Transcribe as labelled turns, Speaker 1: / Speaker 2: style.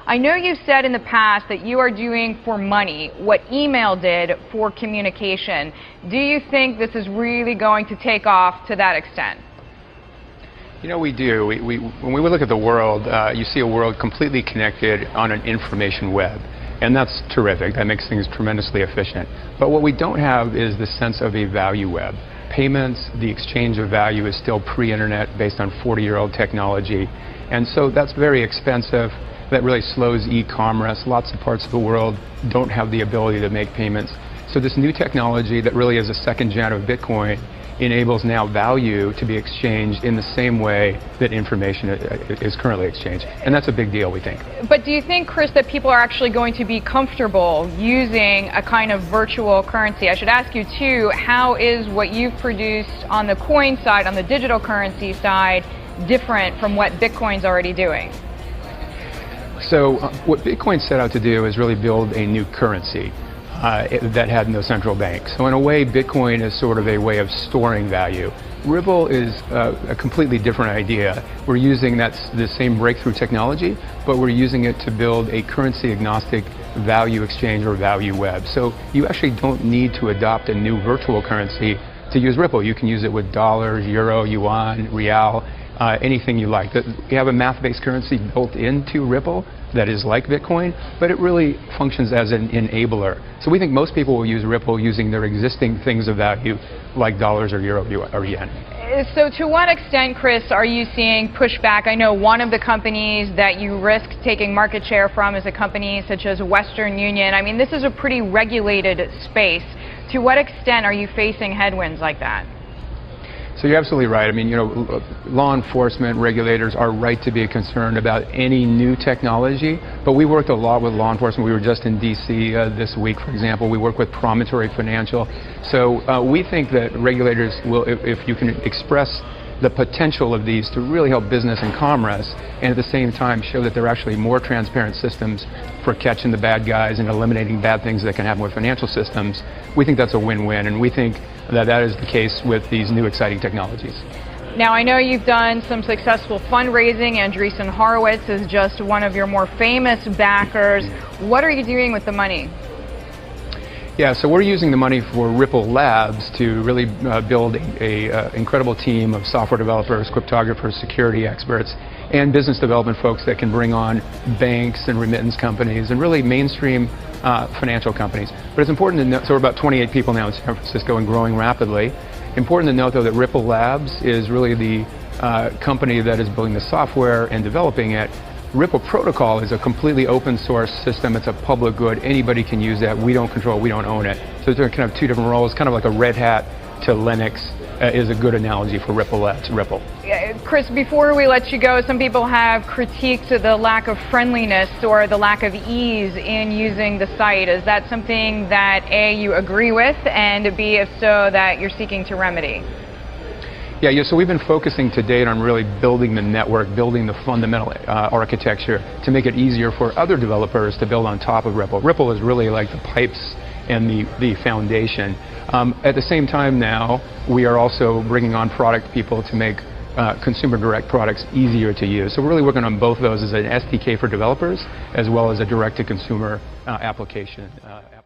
Speaker 1: I know you've said in the past that you are doing for money what email did for communication. Do you think this is really going to take off to that extent?
Speaker 2: You know, we do. When we look at the world, you see a world completely connected on an information web. And that's terrific. That makes things tremendously efficient. But what we don't have is the sense of a value web. Payments, the exchange of value is still pre-internet based on 40-year-old technology. And so that's very expensive. That really slows e-commerce. Lots of parts of the world don't have the ability to make payments. So this new technology that really is a second gen of Bitcoin enables now value to be exchanged in the same way that information is currently exchanged. And that's a big deal, we think.
Speaker 1: But do you think, Chris, that people are actually going to be comfortable using a kind of virtual currency? I should ask you, too, how is what you've produced on the coin side, on the digital currency side, different from what Bitcoin's already doing?
Speaker 2: So what Bitcoin set out to do is really build a new currency that had no central bank. So in a way, Bitcoin is sort of a way of storing value. Ripple is a completely different idea. We're using the same breakthrough technology, but we're using it to build a currency-agnostic value exchange or value web. So you actually don't need to adopt a new virtual currency to use Ripple. You can use it with dollars, euro, yuan, real, anything you like. We have a math-based currency built into Ripple that is like Bitcoin, but it really functions as an enabler. So we think most people will use Ripple using their existing things of value like dollars or euro or yen.
Speaker 1: So to what extent, Chris, are you seeing pushback? I know one of the companies that you risk taking market share from is a company such as Western Union. I mean, this is a pretty regulated space. To what extent are you facing headwinds like that?
Speaker 2: So you're absolutely right. I mean, you know, law enforcement regulators are right to be concerned about any new technology, but we worked a lot with law enforcement. We were just in D.C. This week, for example. We work with Promontory Financial. So we think that regulators will, if you can express the potential of these to really help business and commerce, and at the same time show that they're actually more transparent systems for catching the bad guys and eliminating bad things that can happen with financial systems, we think that's a win-win, and we think that that is the case with these new exciting technologies.
Speaker 1: Now, I know you've done some successful fundraising. Andreessen Horowitz is just one of your more famous backers. What are you doing with the money?
Speaker 2: Yeah, so we're using the money for Ripple Labs to really build an incredible team of software developers, cryptographers, security experts, and business development folks that can bring on banks and remittance companies and really mainstream financial companies. But it's important to note, so we're about 28 people now in San Francisco and growing rapidly. Important to note, though, that Ripple Labs is really the company that is building the software and developing it. Ripple Protocol is a completely open source system. It's a public good. Anybody can use that. We don't control it. We don't own it. So they're kind of two different roles, kind of like a Red Hat to Linux is a good analogy for Ripple Labs. Ripple.
Speaker 1: Chris, before we let you go, some people have critiqued the lack of friendliness or the lack of ease in using the site. Is that something that A, you agree with, and B, if so, that you're seeking to remedy?
Speaker 2: Yeah, so we've been focusing to date on really building the network, building the fundamental architecture to make it easier for other developers to build on top of Ripple. Ripple is really like the pipes and the foundation. At the same time now, we are also bringing on product people to make consumer direct products easier to use. So we're really working on both of those as an SDK for developers as well as a direct to consumer application.